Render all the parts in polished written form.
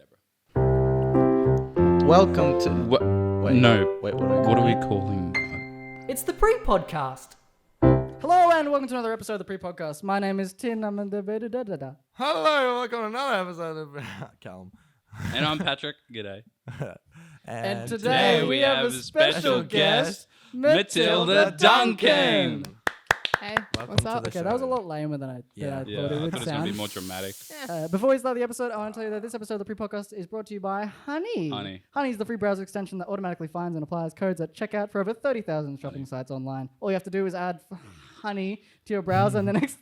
Deborah. Welcome to... What are we calling? It's the PrePodcast. Hello and welcome to another episode of the PrePodcast. My name is Tin. I'm in the... Hello, welcome to another episode of Callum. And I'm Patrick. G'day. And today we have a special guest, Matilda Duncan. Hey, Welcome what's to up? the Okay, that was a lot lamer than I thought Yeah, it I would thought it was going to sound. be more dramatic. Before we start the episode, I want to tell you that this episode of the PrePodcast is brought to you by Honey. Honey is the free browser extension that automatically finds and applies codes at checkout for over 30,000 shopping sites online. All you have to do is add Honey to your browser, and the next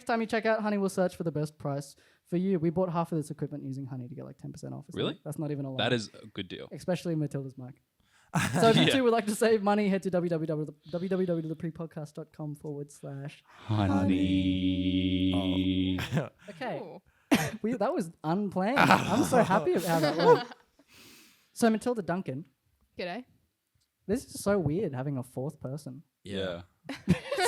time you check out, Honey will search for the best price for you. We bought half of this equipment using Honey to get like 10% off. Really? That's not even a lot. That is a good deal. Especially Matilda's mic. So if you too would like to save money, head to Honey. Okay. Ooh. That was unplanned. I'm so happy about how that went. So Matilda Duncan, G'day. this is so weird having a fourth person. Yeah.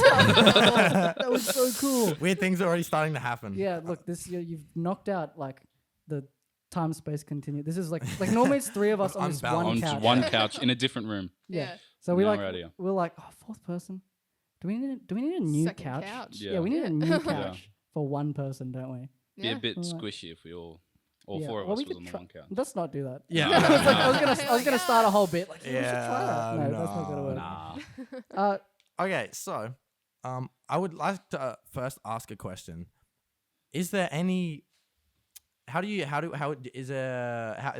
That was so cool. Weird things are already starting to happen. Yeah, look, you've knocked out like the time space continue. This is like normally it's three of us on this one Unbalanced. couch. On one couch in a different room. Yeah. So we Now like we're out here. we're like, oh, fourth person. Do we need a new Second couch. Yeah. we need a Yeah. new couch for one person, don't we? Be a bit Alright. squishy if we all Yeah. four of Well, us we was could on the try- one couch. Let's not do that. Yeah. I was gonna start a whole bit like we should try that. No, no, that's not gonna work. nah. Uh, Okay, so I would like to first ask a question. Is there any? How is there?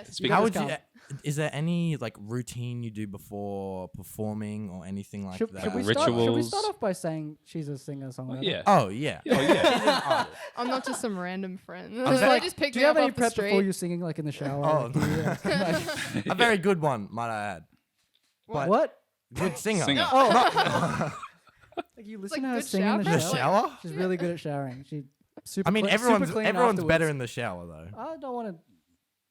Speak. How guys would you? count. Is there any like routine you do before performing or anything like should that? we Rituals. start off by saying she's a singer-songwriter? Yeah. Oh yeah. Oh, yeah. I'm not just some random friend. was They like, just picked Do me you have up any off the prep street. before you singing like in the shower? Oh. Like, A very good one, might I add. But what? good singer. Singer. Oh, like you listen like to her good sing in the shower In shower. the shower? She's really good at showering. She super. I mean, super clean everyone's better afterwards. in the shower though. I don't want to.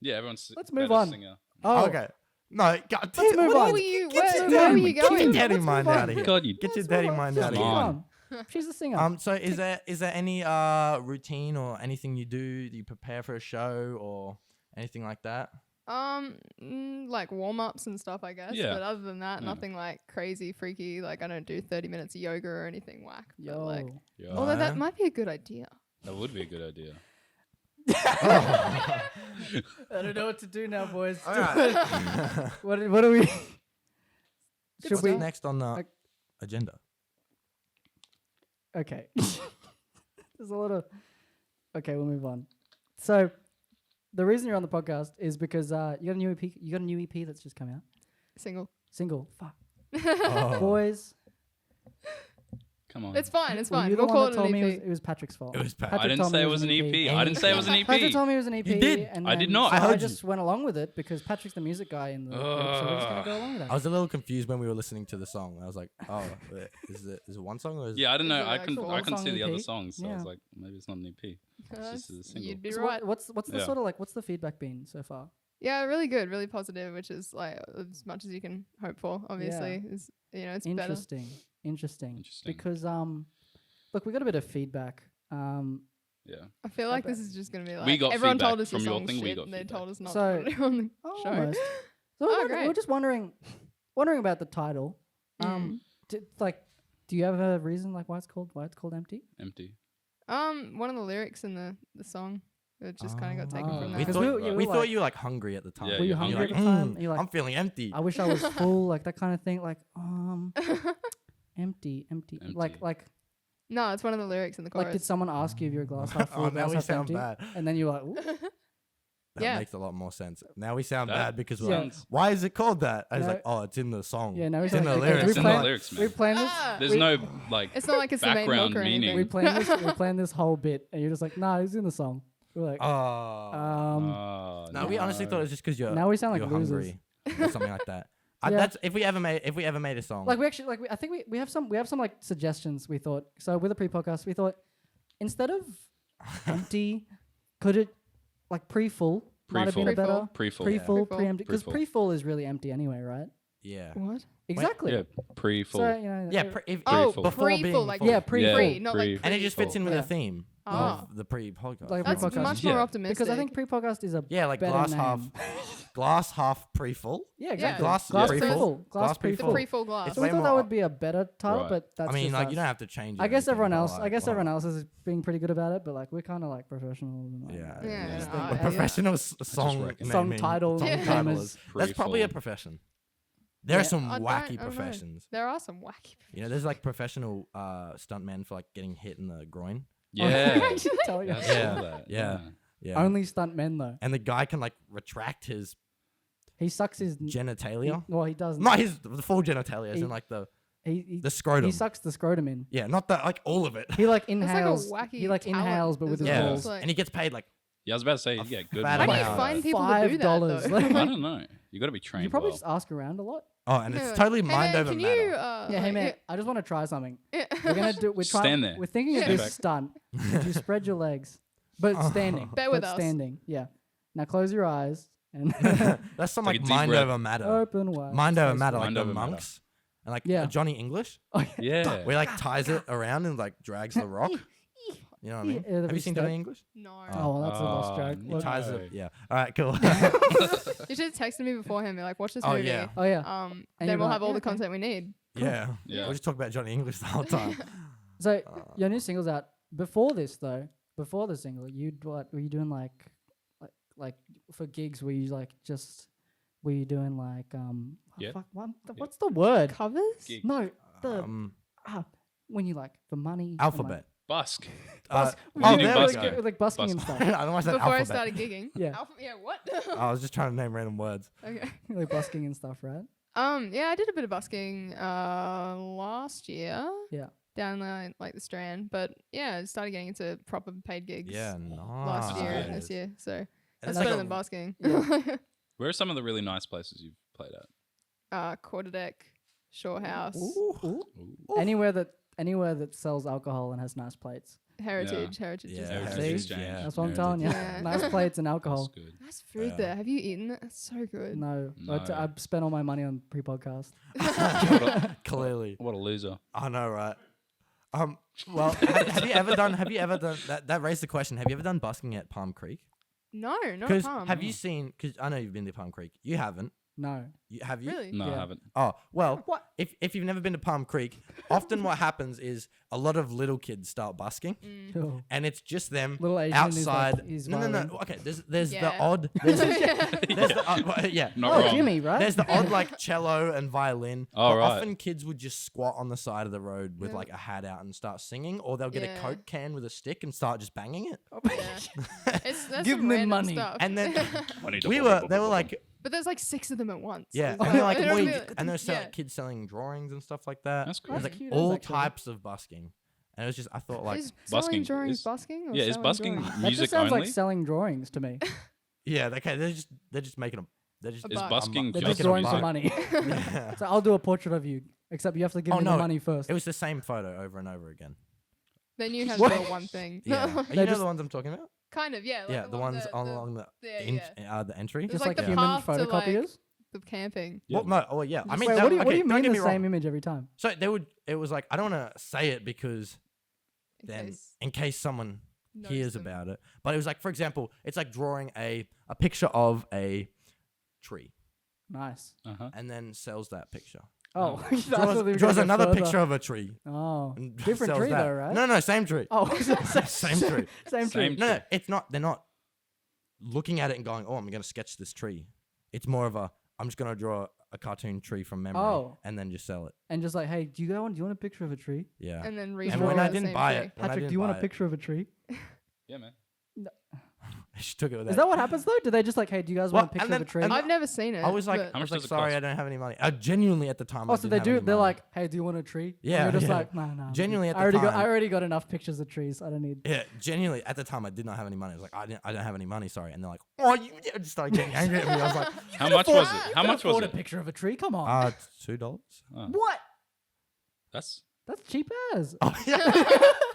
Yeah, everyone's Let's move better on. singer. Oh, Okay. No, God, Let's move what on. are Where were you? Get your Where were dirty- you Get your going? dirty Let's mind move out on. of here. God, you Get your Let's dirty move on. mind Just out of move here. on. on. She's a singer. So is there any routine or anything you do? Do you prepare for a show or anything like that? Like warm-ups and stuff, I guess. Yeah. But other than that, Yeah. nothing like crazy, freaky. Like I don't do 30 minutes of yoga or anything whack. But Yo. like, Yeah. although yeah. that might be a good idea. That would be a good idea. I don't know what to do now, boys. All right. What do we? Should What's we? next on the like- agenda? Okay. There's a lot of. Okay, we'll move on. So, the reason you're on the podcast is because you got a new EP. You got a new EP that's just come out. Single. Fuck. Oh. Boys. Come on. It's fine. It's Were fine. you the We'll one call that it told an me EP. it was Patrick's fault? It was Pat. I Patrick didn't told me say it was an EP. I didn't say it was an EP. Patrick told me it was an EP. You did. And I did then- not. So I I heard just went along with it because Patrick's the music guy in the group, so we're just gonna go along with that. I was a little confused when we were listening to the song. I was like, "Oh, is it one song or is Yeah, I don't know. Is it I actual couldn't. I one couldn't song see the other EP? songs, so I Yeah. was like, maybe it's not an EP. It's just a single. You'd be So right. what's the Yeah. sort of like what's the feedback been so far? Yeah, really good, really positive, which is like as much as you can hope for. Obviously, is it's better. Interesting. Interesting. Because look, we got a bit of feedback. Yeah. I feel like bet. this is just gonna be like We got everyone feedback told us from your your song's thing, we shit, got and they feedback. told us not So- to put it on the show. Almost. So Oh, we're great. just wondering about the title. Do you have a reason like why it's called Empty? Empty. One of the lyrics in the song, it just kind of got taken from We that. Because thought, we thought like- you were like hungry at the time. Yeah, Were you you're hungry hungry. at the time? You're like, I'm feeling empty. I wish I was full, like that kind of thing. Like empty. Empty. Like No, it's one of the lyrics in the chorus. did someone ask you if your glass half full, Oh, now glass we half sound empty? bad. And then you're like, ooh. That Yeah. makes a lot more sense. Now we sound That bad because we're like, sounds- why is it called that? I was No. like, oh, it's in the song. Yeah, now we it's in sound the like, okay, lyrics. It's in the plan- lyrics, man. we planned this. Ah! There's we- no like. It's not like it's the main background hook or meaning. anything. We planned this. We planned this whole bit, and you're just like, nah, it's in the song. We're like, Oh. Oh, no, we honestly thought it was just because you're Now we sound like you're losers. hungry or something like that. Yeah. That's if we ever made a song. like we actually like I think we have some like suggestions. We thought so with a pre-podcast. We thought instead of empty, could it like pre-full might have been a Pre-full. better Pre-full. pre-full Pre-full. preempty because Pre-full. pre-full is really empty anyway, right? Yeah. What? Exactly. Yeah, pre-full. So, you know, Yeah. If, Oh, full. before pre-full, being like full. Yeah, pre-full. pre, not like And it just fits in with Yeah. the theme Ah. of the pre-podcast. Like a That's pre-podcast. much more Yeah. optimistic. because I think pre-podcast is a Yeah, like better glass name. half pre-full. Yeah, exactly. Glass glass pre-full. pre-full. Glass Glass the pre-full. pre-full glass. It's So we way thought more that would op- be a better title, Right. but that's I mean, just like us. you don't have to change. I guess anything, everyone but, else. like, I guess wow. everyone else is being pretty good about it, but like we're kind of like professionals. And, like, Yeah. Yeah, just no, think- We're professional song reckon. Song naming- title song Yeah. titlers. That's probably a Pre-full. profession. There are Yeah. some I don't- wacky I don't know. professions. There are some wacky. You know, there's like professional stuntmen for like getting hit in the groin. Yeah. Tell you. Yeah, I saw Yeah. that. Yeah. Yeah. Only stunt men though. And the guy can like retract his He sucks his. genitalia. Well, he doesn't. Not his the full genitalia, as He- in like the He scrotum. he sucks the scrotum in. Yeah, not the like all of it. He like like a inhales. wacky he like talent inhales, but with his as well. Yeah, balls. Like- and he gets paid like Yeah, I was about to say, you get good fat How do money. you amount. find people to do that $5. though? Like- I don't know. You got to be trained You probably well. just ask around a lot. oh, and Yeah. it's totally Hey, mind man, over can matter. you, Yeah, hey man, I just want to try something. Yeah. We're gonna do. We're trying. Stand there. We're thinking of Stand this back. stunt. Would you spread your legs, but standing. Bear with but us. Standing. Yeah. Now close your eyes and That's some Take a like deep mind breath. over matter. open wide. Mind over Close matter, your like Mind the over matter. monks, and like Yeah. Johnny English, eyes. Yeah. where he like ties it around and like drags the rock. You know what I mean? Yeah, the Have you big seen step. Johnny English? No. Oh, well, that's a lost Oh, joke. no. Look- Ties No. it. Yeah. All right. Cool. You should have texted me beforehand. Be like, watch this Oh, movie. yeah. Oh yeah. And you'd then be we'll like, have all "Yeah, the okay." content we need. Yeah. Yeah. We'll just talk about Johnny English the whole time. So your new single's out. Before this though, before the single, were you doing like for gigs? Were you like just were you doing like Yeah. what's the word? Covers? Gig. No, the Um, when you like for money. alphabet. Busk. Busk. When you do yeah, busking. like busking and Busking. stuff. I don't watch that Before I alphabet. started gigging. Yeah. Yeah, what? I was just trying to name random words. Okay. like busking and stuff, right? Yeah, I did a bit of busking last year. Yeah. Down like the Strand. But yeah, I started getting into proper paid gigs Yeah, nice. last year and this year. So And that's it's like better a- than busking. Where are some of the really nice places you've played at? Quarterdeck, Shore House, Ooh. Ooh. Ooh. Anywhere that sells alcohol and has nice plates. Heritage. Yeah, is Heritage See? Exchange. yeah. That's what I'm telling you. Yeah. Nice plates and That's alcohol. good. nice food Yeah. there. Have you eaten it? It's so good. No, but No. I've spent all my money on pre-podcast. Clearly. What a loser. I know, right? Well, have you ever done that raised the question, have you ever done busking at Palm Creek? No, not Because Palm. have you seen, because I know you've been to Palm Creek. You haven't. No. Have you? Really? No, Yeah. I haven't. Oh, well, What? if you've never been to Palm Creek, often what happens is a lot of little kids start busking, Cool. and it's just them Little Asian outside. is no. violin. Okay, there's the Yeah. odd. There's Yeah. yeah. Not Oh, wrong. Jimmy, right? There's the odd like cello and violin. Oh, but right. Often kids would just squat on the side of the road with Yeah. like a hat out and start singing, or they'll get a Yeah. Coke can with a stick and start just banging it. Yeah. That's Give some them random money. Stuff. And then Money they were like, but there's like 6 of them at once. yeah, It's and they're like, they don't "Wait," really- and there's yeah. kids selling drawings and stuff like that. That's cool. There's That's like cute, all that's actually. types of busking, and it was just I thought like, Is busking selling drawings is- busking? Or Yeah, is selling busking drawings? That music just sounds only? like selling drawings to me. yeah, okay, they're just making them. They're just A Is buck. busking They're just just drawing a for buck. money. Yeah. So I'll do a portrait of you, except you have to give Oh, me no. the money first. It was the same photo over and over again. Then you have What? the one thing. Yeah, you They know just- the ones I'm talking about. Kind of, yeah. Like Yeah, the ones along the yeah. the entry. There's Just like like the human path to, like, photocopiers. the camping. Yeah. Well, no, oh yeah. I mean, Wait, that- what do you okay, mean don't get the me wrong. same image every time? So they would. It was like I don't want to say it because In then case in case someone knows hears them. about it. But it was like, for example, it's like drawing a picture of a tree Nice. Uh-huh. and then sells that picture. Oh, I thought we were Draws gonna go another further. picture of a tree. Oh, And different sells tree that. though, right? No, same tree. Oh, Same tree. Same tree. Same No, it's not. They're not looking at it and going, "Oh, I'm going to sketch this tree." It's more of a, I'm just going to draw a cartoon tree from memory Oh. and then just sell it. And just like, hey, do you want a picture of a tree? Yeah. And then And redraw when I the didn't same buy tree. it, when I Patrick, didn't do you want buy a it, picture of a tree? Yeah, man. she took it with Is that. that what happens though? Do they just like, hey, do you guys Well, want a picture and of a then- tree? and I've never seen it. I was like, but- How much does it sorry, cost? I don't have any money. Genuinely at the time. Oh, I so didn't they have do. any They're money. like, hey, do you want a tree? Yeah, And you're just yeah. like, no. Genuinely at I the already time. I already got enough pictures of trees. I don't need. Yeah, genuinely at the time I did not have any money. I was like, I don't have any money. Sorry, and they're like, oh, you just started getting angry at me. I was like, How much was it? How Can't much was afford it? a picture of a tree? Come on. $2. Oh, What? that's That's cheap as. Oh, yeah.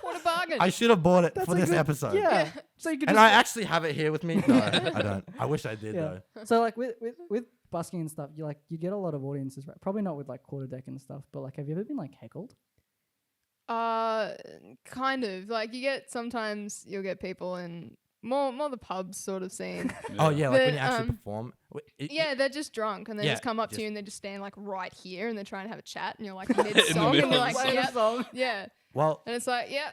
What a bargain. I should have bought it That's for a this good- episode. Yeah. So you could. And just I actually have it here with me. No, I don't. I wish I did Yeah. though. So like with busking and stuff, you get a lot of audiences, right? Probably not with like quarter deck and stuff, but like, have you ever been like heckled? Kind of. Like sometimes you'll get people in more the pub sort of scene. Oh yeah, like when you But, actually perform. Yeah, they're just drunk and they Yeah, just come up to just- you and they just stand like right here and they're trying to have a chat and you're like mid song and middle you're of like, the yeah, yeah, Well, and it's like, yeah,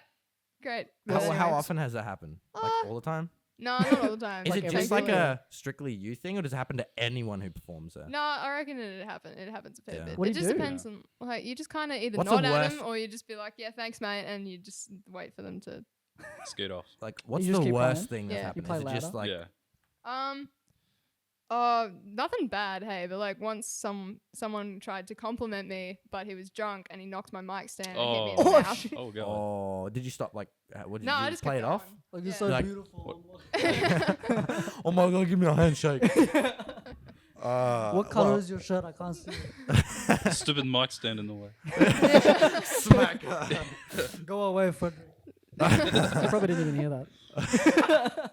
great. how Anyways. often has that happened? Like all the time? No, not all the time. Is Like it every just like day? a strictly you thing, or does it happen to anyone who performs there? No, I reckon it happens. It happens a fair Yeah. bit. What do It you just do? depends on like you just kind of either What's nod the at them worst- or you just be like, yeah, thanks, mate, and you just wait for them to. Scoot off. Like, what's You just the keep worst playing? thing that's Yeah. You happened? play Is it just louder? like Yeah. Nothing bad, hey, but like once someone tried to compliment me, but he was drunk and he knocked my mic stand and hit me in the Oh, mouth. shit. Oh god. oh, did you stop? Like, what did No, you I just play it kept off? Like, Yeah. you're so Like- beautiful. Oh my god, give me a handshake. What color is your shirt? I can't see it. Stupid mic stand in the way. Smack. Go away, Frederick. I probably didn't even hear that.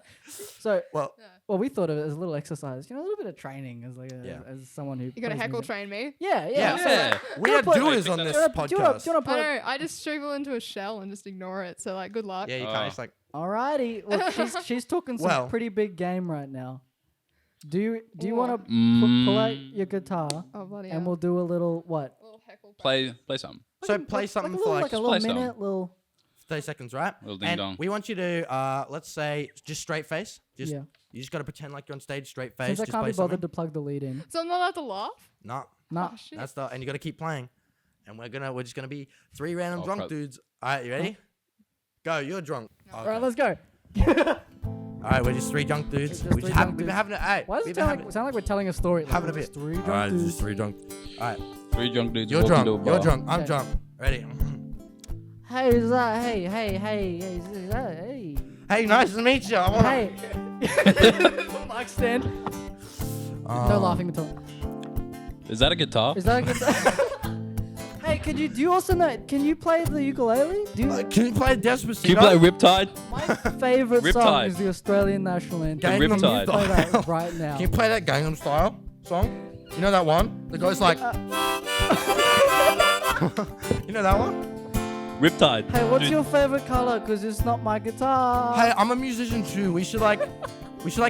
So, Well, well, we thought of it as a little exercise, a little bit of training as like Yeah. as someone who. You gotta plays heckle music. train me. Yeah, yeah. yeah. So, Yeah. We are put- doers I on think this do you wanna- podcast. do you wanna I put? know. I just shrivel into a shell and just ignore it. So like, good luck. Yeah, you can't just like. Alrighty. Look, she's talking some Well- pretty big game right now. Do you Ooh. want to pull out your guitar Oh bloody and hell. we'll do a little what? A little heckle. Play something. So play something like a for little, like a play little some. minute, little. 30 seconds, right? Little ding And dong. we want you to, let's say, just straight face. Just Yeah. You just got to pretend like you're on stage, straight face. Since I just can't play be bothered something. to plug the lead in. So I'm not allowed to laugh. No, Nah. Oh, shit. that's the, and you got to keep playing. And we're just gonna be 3 random Oh, drunk crap. dudes. All right, you ready? Go, you're drunk. No. Okay. All right, let's go. All right, we're just 3 drunk dudes. Just We three just drunk we've been dudes. having it. Hey, Why does we've it been sound like we're telling a story? having a Like, bit. it's three All drunk right, dudes. just 3 drunk. All right, 3 drunk dudes. you're walk drunk. into a You're bar. drunk. I'm Okay. drunk. Ready? Hey, is that? Hey, is that? Hey. Hey, nice to meet you. I wanna, Hey. Mic stand. No laughing at all. Is that a guitar? Is that a good? Hey, do you also know? Can you play the ukulele? Do you? Can you play Despacito? Can you play Riptide? My favorite song Riptide. is the Australian national anthem. Gangnam Can you Riptide. play that right now? Can you play that Gangnam Style song? You know that one? That goes like. You know that one? Riptide. Hey, what's Dude, your favorite color? Cause it's not my guitar. Hey, I'm a musician too. We should like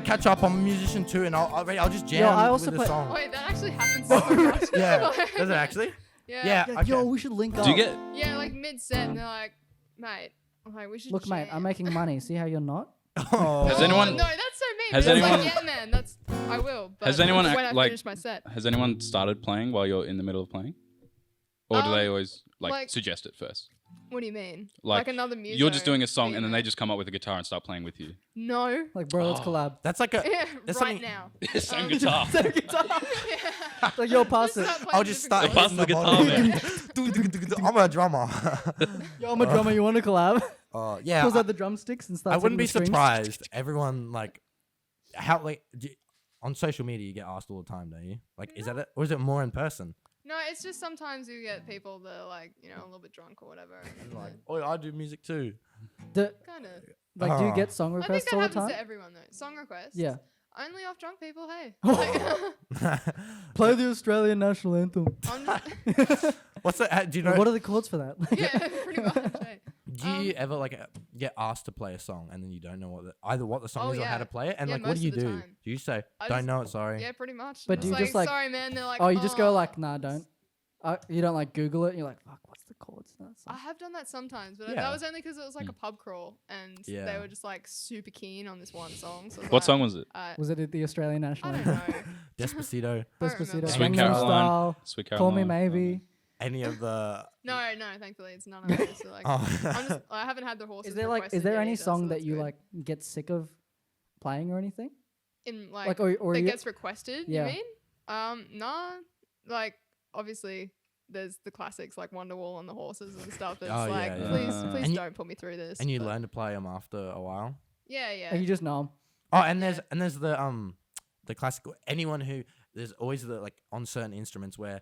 catch up. I'm a musician too, and I'll just jam Yo, I also with play- the song. Wait, that actually happens so much. Yeah, Like- does it actually? Yeah. Yeah. Yeah, Okay. Yo, we should link up. Do you get? Yeah, like mid set, and they're like, mate, I'm like, we should. Look, mate, I'm jam." making money. See how you're not? Oh. Has Oh, anyone- No, that's so mean. has but it's anyone- Like, yeah, man, that's. I will. But Has anyone when act- I like- finish my set? Has anyone started playing while you're in the middle of playing, or do they always like- suggest it first? What do you mean? Like, another music. You're just doing a song, and then they just come up with a guitar and start playing with you. No. Like, bro, let's Oh. collab. That's like a. Yeah, There's right something- now. Same guitar. Like, yo, pass it. I'll just start. Pass hitting the guitar, bottom. man. I'm a drummer. Yo, I'm a drummer. You want to collab? Yeah. Pulls out the drumsticks and starts. I wouldn't be hitting the strings. surprised. Everyone like, how like on social media you get asked all the time, don't you? Like, is that it, or is it more in person? No, it's just sometimes you get people that are like, a little bit drunk or whatever. Like, oh, I do music too. Kind of. Like, do you get song I think requests that all the happens time? to everyone though. Song requests. Yeah. Only off drunk people, hey. Play the Australian national anthem. I'm not, What's that? Do you know? What are the chords for that? yeah, pretty much. Hey. Do you ever like get asked to play a song and then you don't know what the song Oh, is or how yeah. to play it? And Yeah, like, what most do you of the do? time. Do you say, I don't just- know it, sorry? Yeah, pretty much. But It's do you like, just, like- sorry, man. They're like, Oh, you just go like, nah, don't. You don't like Google it. And you're like, fuck, what's the chords to that I song? have done that sometimes, but Yeah. that was only because it was like a pub crawl, and they Yeah. were just like super keen on this one song. So I was What like, song was it? Was it the Australian I national don't anthem? know. Despacito. I don't Despacito, remember. Sweet Gangnam Caroline. Style, Sweet Call Me Caroline. Maybe. Any of the. No, thankfully it's none of those. So like, Oh. I haven't had the horses. Is there requested is there yet any either, song so that that's you good. like get sick of playing or anything? in Like, or that you, gets requested? Yeah. You mean? Nah. Like obviously. There's the classics like Wonderwall and the horses and stuff. That's Oh, like, yeah, yeah. please And you- don't put me through this. And you but- learn to play them after a while. Yeah, yeah. and you just know 'em. Oh, and there's the classical. Anyone who there's always the like on certain instruments where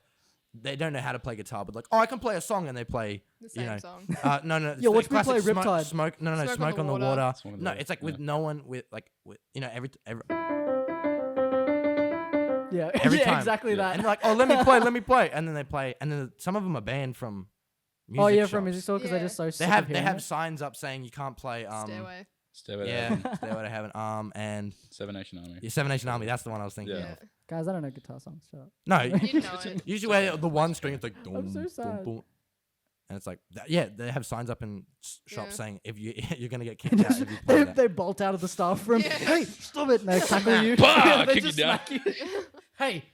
they don't know how to play guitar, but like, oh, I can play a song, and they play. the same know, song. No, Yo, it's the watch me play classic Riptide. Smoke on the Water. water. Smoke on the No, Water, it's like with yeah. no one with like with every. Yeah. every Yeah, time. exactly that. And they're like, oh, let me play, and then they play, and then some of them are banned from. Music Oh yeah, shops. from music store because they're Yeah. just so They sick have of they hearing have it. signs up saying you can't play. Stairway. Stairway to Yeah, Heaven. Stairway to Heaven. And Seven Nation Army. yeah, Seven Nation Army. That's the one I was thinking Yeah. of. Guys, I don't know guitar songs. Shut up. No, You know it. usually where the one string it's like. I'm so sad. Boom, and it's like yeah, they have signs up in shops Yeah. saying if you're gonna get kicked out if you play they, that. they bolt out of the staff room. Yeah. Hey, stop it! And they tackle you. Bah, They kick just you down. smack you. Hey,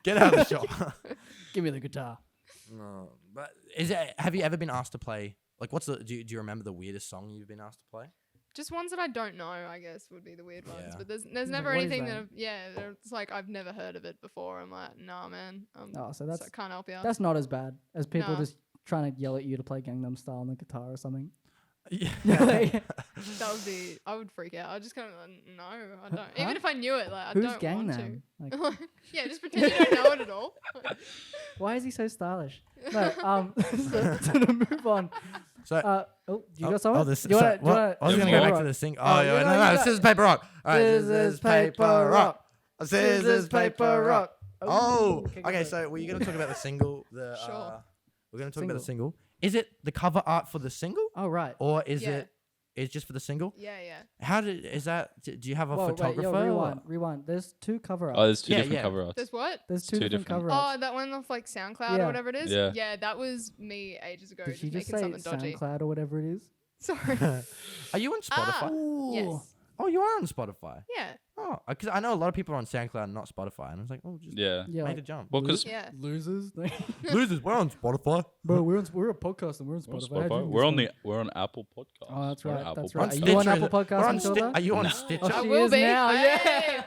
Get out of the shop. give me the guitar. No, but have you ever been asked to play? Like, what's the? Do you remember the weirdest song you've been asked to play? Just ones that I don't know, I guess, would be the weird ones. Yeah. But there's like, never what is anything that? it's like I've never heard of it before. I'm like, nah, man. Oh, so that's I can't help you. that's not as bad as people No. just trying to yell at you to play Gangnam Style on the guitar or something. Yeah. Like, That would be. I would freak out. I just kind of no, I don't. Huh? Even if I knew it, like I who's don't want Gangnam? Like, to. Yeah, just pretend you don't know it at all. why is he so stylish? No, so to move on. So Oh, you got someone? this. You wanna- so, do you wanna- I was Yeah, gonna go go back rock? to the sing. Oh, Oh, you yeah, know, no, you no, got- scissors, paper, rock. All right, Scissors, paper, rock. Scissors, paper, rock. Oh, Okay, okay. go. So we're gonna talk about the single. Sure. We're gonna talk about the single. Is it the cover art for the single, Oh right. or is Yeah. it's just for the single? Yeah, yeah. How is that? Do you have a Whoa, photographer? Wait, yo, or- rewind. There's two cover arts. Oh, there's two Yeah, different yeah. cover arts. There's what? There's two two different different- cover arts. Oh, that one off like SoundCloud Yeah. or whatever it is. Yeah. Yeah, that was me ages ago. Did she just making say something dodgy. SoundCloud or whatever it is? Sorry. Are you on Spotify? Ooh. Yes. Oh, you are on Spotify. Yeah. Oh, because I know a lot of people are on SoundCloud and not Spotify, and I was like, oh, just Yeah. Yeah. make Like, the jump. Well, because Yeah. losers. Losers, we're on Spotify. Bro, we're a podcast and we're on we're on Spotify. How'd you Spotify. miss We're on Apple Podcasts. Oh, that's We're on right. Apple That's We're on right. Are Stitcher. you on Apple We're Podcasts, on Matilda? Are you on No. Stitcher? Oh, I she will is be. now, Hey.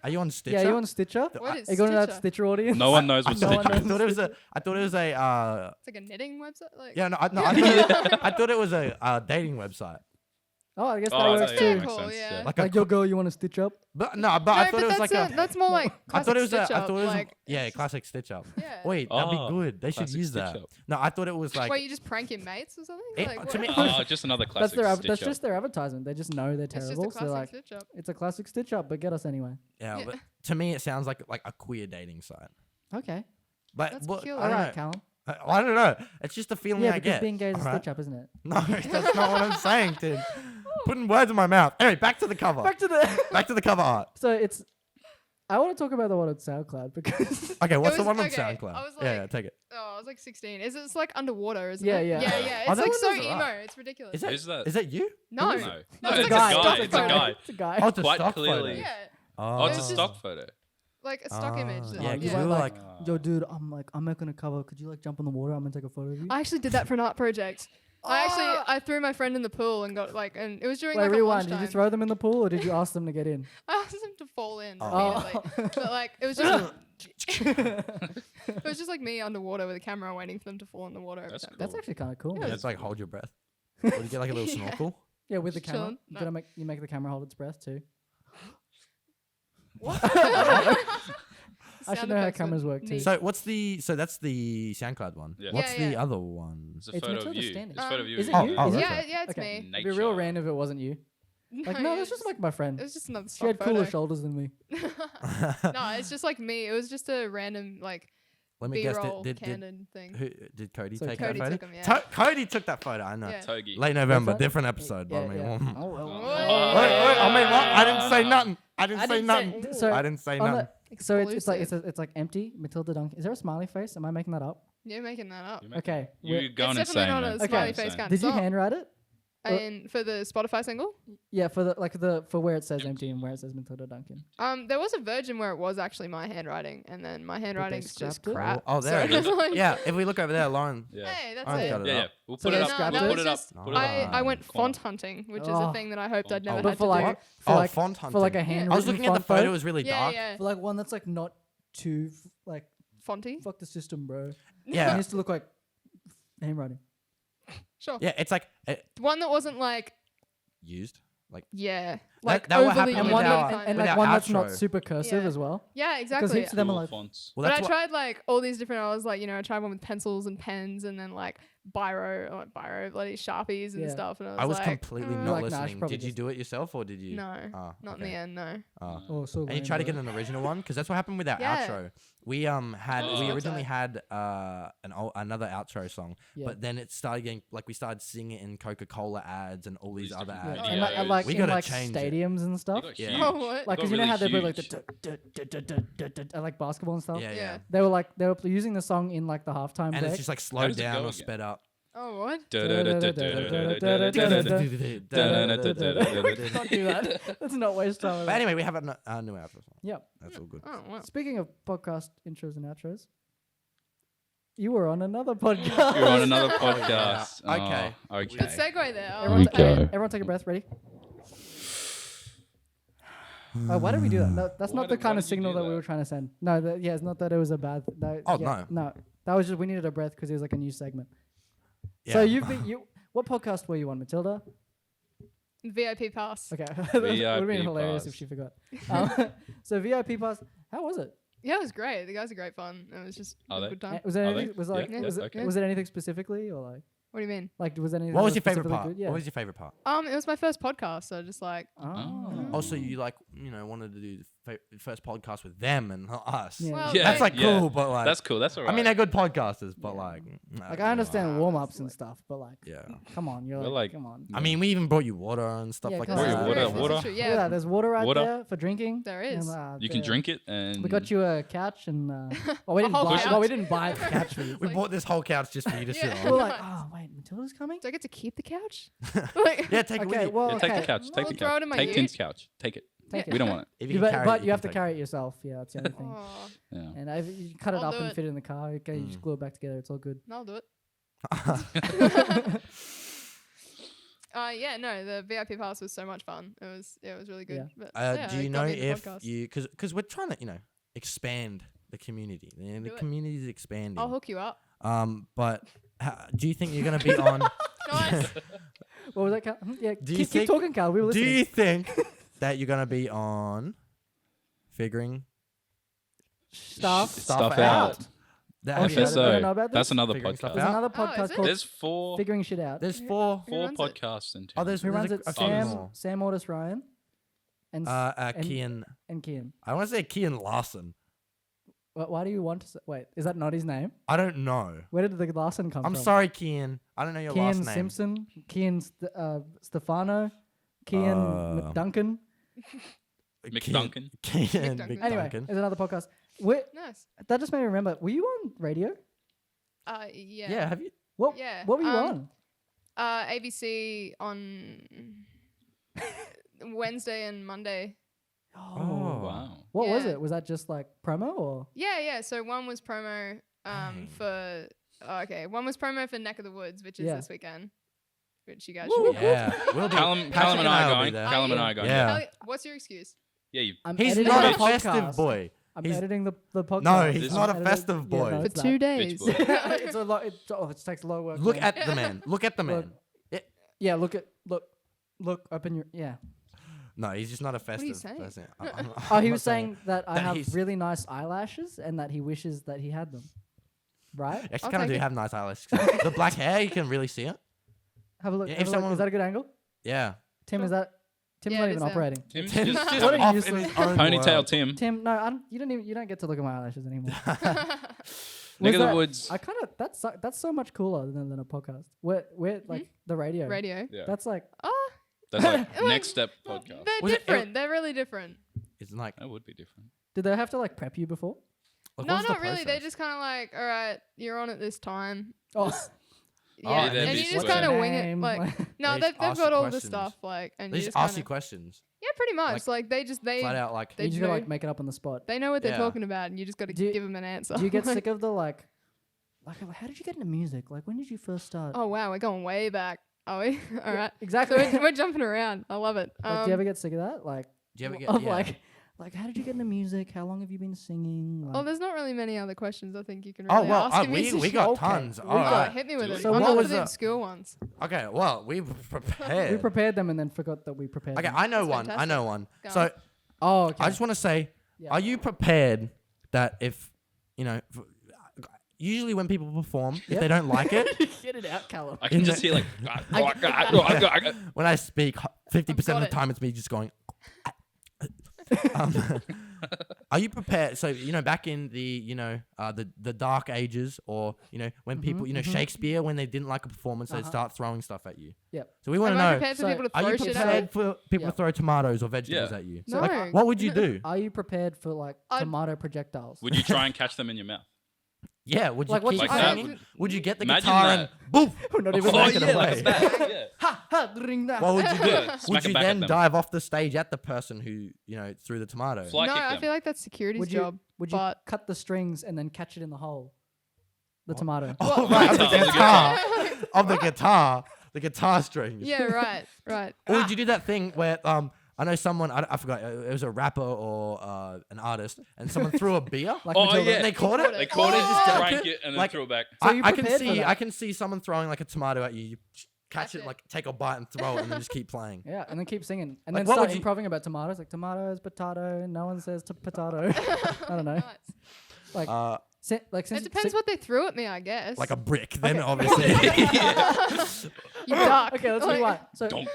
Are you on Stitcher? Yeah, you on Stitcher? What is Are you going to that Stitcher? Stitcher audience? No one knows what No one Stitcher I is. thought it was a. I thought it was a. It's like a knitting website. Like Yeah, no, I thought it was a dating website. Oh, I guess that Oh, works yeah, too. makes Cool, sense. yeah. Yeah. Like Like your girl, you want to stitch up? but no, but I No, thought it was like a. that's more like I thought it was a. I classic thought it was stitch-up, like, yeah, classic stitch up. Yeah. Wait, that'd be Oh, good. They should classic use stitch that. up. No, I thought it was like. Wait, you just prank your mates or something? It- Like, to what? me- Oh, just another That's classic. their stitch that's up. just their advertisement. They just know they're It's just a terrible, so they're classic like, stitch up. it's a classic stitch up, but get us anyway. Yeah, Yeah. but to me it sounds like a queer dating site. Okay. But That's what, peculiar. I All don't right, know. Callum. I don't know. It's just a feeling Yeah, I because get. being gay is a alright? stitch up, isn't it? No, that's not what I'm saying, Tim. Putting words in my mouth. Anyway, back to the cover. Back to the. Back to the cover art. So it's. I want to talk about the one on SoundCloud because. Okay, what's the was- one on okay, SoundCloud? I was yeah, like- take it. Oh, I was like 16. It's like underwater, isn't Yeah, it? yeah. Yeah, yeah. Oh, It's that like one so is emo. alright. It's ridiculous. Is that Is that- you? No. No, No, it's it's a like guy. stock It's a photo. guy. It's a guy. Oh, it's a Quite stock clearly. photo. Yeah. Oh, it's a It's just- stock photo. Like a stock image. That, yeah, you because yeah. we were like, Yo, dude, I'm making a cover. Could you like jump in the water? I'm gonna take a photo of you. I actually did that for an art project. I threw my friend in the pool and got like, and it was during Wait, like a rewind. Did lunchtime. you throw them in the pool or did you ask them to get in? I asked him to fall in Oh. immediately, but like it was just it was just like me underwater with a camera waiting for them to fall in the water. Every That's time. That's Cool. actually kind of cool. Yeah, Yeah, it's like hold your breath. Or do you get like a little Yeah. snorkel? with the Just camera. chilling. You No. gotta make the camera hold its breath too. What? I should know how cameras work too. Neat. So that's the SoundCloud one. Yeah. What's Yeah, the yeah. other one? It's a It's photo of Matilda you. standing. It's a photo of you. Is it in you? Oh, nature. okay. Yeah, it's Okay. me. It'd be real Nature. random if it wasn't you. Like, no, that's just like my friend. It was just another She stock had cooler photo. shoulders than me. No, it's just like me. It was just a random like Let me guess. B-roll Did candid thing. who did Cody So take Cody that photo? took 'em, yeah. Cody took that photo. I know. Yeah. Togi. Late November, What's that? different episode. But I mean, Oh, well. Oh. wait, I mean, what? I didn't say nothing. I didn't say nothing. so I didn't say on nothing. so it's like Exclusive. it's like empty. Matilda Duncan. Is there a smiley face? Am I making that up? You're making that up. You're Okay. You're wait, going It's insane. definitely not man. a Okay. smiley Insane. face kind Did of you song. handwrite it? And for the Spotify single, Yeah, for where it says empty and where it says Matilda Duncan. there was a version where it was actually my handwriting, and then my handwriting's just scrapped it? crap. Oh, there it So is. it's like- Yeah, if we look over there, Lauren. Yeah. Hey, that's I've it. got it. Yeah, yeah. up. We'll So put it they up. scrapped We'll it? put it up. Just- Put it up. I went Come on. font hunting, which is Oh. a thing that I hoped I'd never But But had for to like do. for Oh, like font hunting. for like a Yeah. handwritten I was looking at the font photo. It was really Yeah, dark. yeah. For like one that's like not too like Fonty. fuck the system, bro. It Yeah, needs to look like handwriting. Sure. yeah. It's like One that wasn't like, used. yeah, like that what overly happened And with one our- overly that, kind and of- with like our one that's not outro. super cursive Yeah. as well. Yeah, Because exactly. heaps of them are Cool like fonts. Well, But that's I what, tried like all these different. I was like, I tried one with pencils and pens, and then like bloody Sharpies and Yeah. stuff. And I was like, completely mm, not Like, nah, I should listening. probably Did you just- do it yourself or did you? No, Oh, not in okay. the end, no. Oh. Oh, so And you lame, try to bro. get an original one because that's what happened with our Yeah. outro. We Oh. we originally had another outro song, Yeah. but then it started getting like we started singing it in Coca-Cola ads and all these These other different ads. Yeah. And like, and like We in gotta like change it. stadiums and They stuff. got Yeah. huge. Oh, what? They Like, got cause you know really how they put like huge. the like basketball and stuff. Yeah, yeah. They were using the song in like the halftime And break. it's just like How slowed does it down go or again? sped up. Oh, what? Can't do that. Let's not waste time. with But that. anyway, we have a new outro song. Yep. That's all good. Oh, wow. Speaking of podcast intros and outros, you were on another podcast. You're on another podcast. yeah. Okay. Oh, okay. Good segue there. Everyone, Okay. everyone take a breath. Ready? Why did we do that? No, that's Why not the did- kind why of did you signal do that we that? were trying to send. No, it's not that it was a bad. Oh, no. That was just we needed a breath because it was like a new segment. Yeah. So what podcast were you on, Matilda? VIP pass. Okay, that would have been VIP hilarious pass. if she forgot. So VIP pass. How was it? Yeah, it was great. The guys are great fun. It was just Are a they? good time. Was it Are they? anything? Was Yeah, like yeah, was it okay. was it anything specifically or What do you mean? was anything? What that was your favorite specifically part? good? Yeah. What was your favorite part? It was my first podcast, so just like Oh. Also, you like wanted to do the first podcast with them and not us. Yeah. Well, Yeah, That's like yeah. cool, but like That's cool. That's alright. I mean, they're good podcasters, but Yeah. like Like I understand warm ups and stuff, but like, Yeah. come on, you're We're like, like- come on. I mean, we even brought you water and stuff Yeah, like come that. Brought you on. water, This is water. true, Look at Yeah, that, there's water right Water. there for drinking. there is. And, You can drink it, and We got you a couch and well, we A didn't whole buy. couch? Well, we didn't buy the couch for you. We bought this whole couch just for you to sit Yeah. We were on. like, oh wait, Matilda's coming. Do I get to keep the couch? Like, Yeah, take it with Okay, you. well, Yeah, take okay. the couch. Take I'll the throw it couch. in my Take ute. Tim's couch. Take it. Take We don't want it. If You can but carry it, but you can have to take carry it yourself. Yeah, that's the only thing. Aw, Yeah. And if you cut it I'll up do and it. fit it in the car, okay, you just glue it back together. It's all good. I'll do it. Yeah, no, the VIP pass was so much fun. It was really good. Yeah. But, yeah, Do it you got know me into if podcasts. you because we're trying to expand the community. The Do it. community is expanding. I'll hook you up. But do you think you're gonna be on? Nice. What was that, Cal? Yeah, Do you keep think- talking, Cal. We were Do listening. you think that you're gonna be on figuring Stuff Stuff out? out. That, Oh, have you shit. heard of I don't it? know about That's this. another Figuring stuff podcast. There's out? another Oh, is podcast it? called There's four Figuring Shit Out. There's four. Who runs it? podcasts in town. Oh, there's Who runs there's it? a few Sam, more. Sam Otis Ryan, and Kian. and Kian. I want to say Kian Larson. Why do you want to say? Wait, is that not his name? I don't know. Where did the Larson come I'm from? sorry, Kian. I don't know your last Kian name. Simpson, Kian Stefano, Kian Duncan. McDuncan. Kian McDuncan. Anyway, McDuncan. there's another podcast. Where, Nice. that just made me remember. Were you on radio? Yeah. Yeah, have you? What? Yeah, What were you on? ABC on Wednesday and Monday. Oh. Wow. What was Yeah. it? Was that just like promo or? Yeah. So one was promo Dang. for one was promo for Neck of the Woods, which is Yeah. this weekend, which you guys Woo. should be at. Yeah, we'll be. Callum and I are going. there. Callum and I are going. Yeah. What's your excuse? Yeah, you. I'm He's editing not the a festive podcast. boy. I'm He's- editing the podcast. No, he's This- not a I'm festive editing- boy. no, For it's 2 not. days. boy. It's a lot. It takes a lot of work. Look man. at the man. Look at the man. Yeah, look. Open your. Yeah. No, he's just not a are festive you saying? person. Oh, he was saying that I that have he's- really nice eyelashes and that he wishes that he had them. Right? Actually, I'll kind of take do it. have nice eyelashes. The black hair, you can really see it. Have a look. Yeah, have if a look. someone- Is that a good angle? Yeah. Tim, is that? Tim's Yeah, not it even is, yeah. operating. Tim's Tim's just just What a off useless- in his own ponytail world. Tim. Tim, no, you don't get to look at my eyelashes anymore. Neck of that- the Woods. I kind of that's so much cooler than a podcast. We're like the radio. Radio. Yeah. That's like Oh, That's like Well, next step podcast. they're Was it- different. They're really different. It's like, That would be different. did they have to like prep you before? like, No, what's the not really. They process? just kind of like, all right, you're on at this time. Oh, Yeah, that'd and be you just sweet. kind of Your wing it. name, Like, no, They they've just ask got you all the questions. stuff. Like, and They you just just ask you kinda, questions. yeah, pretty much. Like they Flat out, like, They you just know, gotta like make it up on the spot. they know what they're Yeah. talking about, and you just got to Do you- give them an answer. Do you get sick of the like how did you get into music? Like when did you first start? Oh wow, we're going way back. Are we? All right. So Exactly. we're jumping around. I love it. Like, do you ever get sick of that? Like, do you ever get, of yeah. like, how did you get into music? How long have you been singing? Like, Oh, there's not really many other questions I think you can Oh, really well, ask a we musician. got Okay. tons. We All got- right. Hit me with Do it. it. So I'm what not was for the the- obscure ones. Okay, well, we prepared. we prepared them and then forgot that we prepared Okay, them. I know That's one. I fantastic. know one. Go So on. Oh, okay. I just want to say, Yeah. are you prepared that if usually when people perform, if they don't like it, Get it out, Callum. I can just hear like. when I speak, 50% of the it. time it's me just going. Are you prepared? So back in the the dark ages, or when people Shakespeare, when they didn't like a performance, they'd start throwing stuff at you. Yep. So we want to Am I know: prepared for so people to are throw you shit at me? prepared for people to throw tomatoes or vegetables Yeah. at you? No. Like, what would you do? Are you prepared for like I'd- tomato projectiles? Would you try and catch them in your mouth? Yeah. Would you Like, what's keep your Like that? singing? Would- Would you get the Imagine guitar that. and boom? We're not even Oh, making yeah, a like way. that. Yeah. Ha ha! Ring that. What would you do? Yeah, smack Would it you back at then them. dive off the stage at the person who threw the tomato? Fly No, kick I them. feel like that's security's Would job. you would but you cut the strings and then catch it in the hole? The tomato. Oh, What? right, of the Guitar. guitar, the guitar strings. yeah, right. Or would you do that thing where I know someone I forgot it was a rapper or an artist, and someone threw a beer Like Oh, Matilda. yeah. and they caught it. They caught it, just dunk drank it, and then Like, threw it back. So you I can prepared for see that? I can see someone throwing like a tomato at you. You catch Catch it, it. like take a bite and throw it, and then just keep playing. Yeah, and then keep singing, and Like, then what start would you- improving about tomatoes. Like tomatoes, potato. No one says potato. I don't know. Nice. Like, Uh, since It depends what they threw at me, I guess. like a brick, then Okay. obviously. you duck. Okay, let's Like, rewind. So Donk.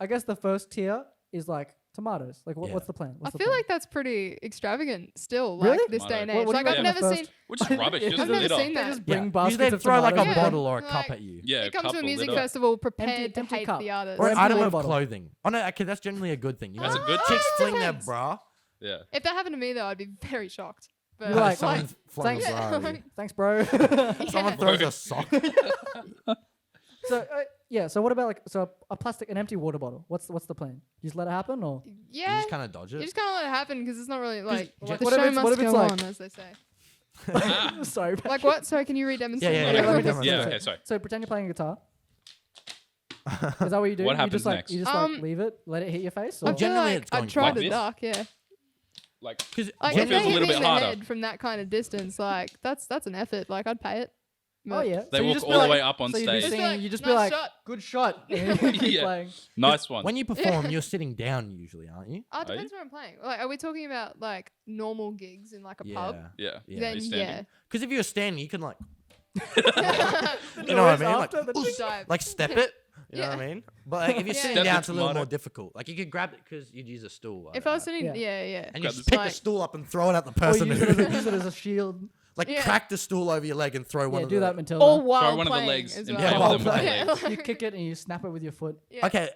I guess the first tier is like tomatoes. Like Yeah. what's the plan? I What's the feel plan? like that's pretty extravagant still, Really? like this day and Tomato. age. What do Like you I've reckon never the seen. Which is rubbish. I've Just I've never lit up. seen They that. just Yeah. bring Usually baskets they of throw like a tomatoes. Yeah. bottle or a cup Like- at you. Yeah, It comes cup to a or music lit up. festival prepared to empty hate cup. the artist. Or an empty item water of bottle. clothing. Oh no, okay, that's generally a good thing. That's a good Chicks thing. fling their Depends. bra. Yeah. If that happened to me though, I'd be very shocked. But You're like, Someone's flung a thanks. bra at you. Thanks, bro. Someone throws a sock. So yeah. So what about an empty water bottle? What's the plan? You just let it happen, or You yeah, just kind of dodge you it. just kind of let it happen because it's not really like like, the what if show it's- what must if it's go like- on, as they say. sorry. Like what? Sorry, can you re-demonstrate? Yeah, Okay, let me definitely. demonstrate. Yeah, okay, sorry. So pretend you're playing a guitar. Is that what you do? What you happens just like next? you just like leave it, let it hit your face. I Or? feel Generally like it's going I'd try like to this. duck, yeah. Like, Because Like What if if it was they a hit little me bit in the harder? head from that kind of distance, like that's an effort. Like I'd pay it. Oh But- yeah. They so you walk just all be the like- way up on so you'd be stage. singing, you just be "Nice like, shot." good shot. And keep Yeah. playing. nice one. when you perform, you're sitting down usually, aren't you? It depends where I'm playing. Like, are we talking about like normal gigs in like a pub? Yeah. Yeah. Then Are you standing? yeah. Because if you're standing, you can like, The you know what I noise mean? Like, after the oof, Dive. like step it. You know Yeah. what I mean? But like, if you're Yeah. sitting Step down, the it's a little tomato. more difficult. Like you could grab it because you'd use a stool. If I was sitting, Yeah. yeah. and you Grab just the- pick Like- the stool up and throw it at the Or person use who, it as a shield. like Yeah. crack the stool over your leg and throw one Yeah, of do the. that, Matilda. All while one of the playing legs as in well. front While of them with playing. legs. You kick it and you snap it with your foot. Yeah. Okay,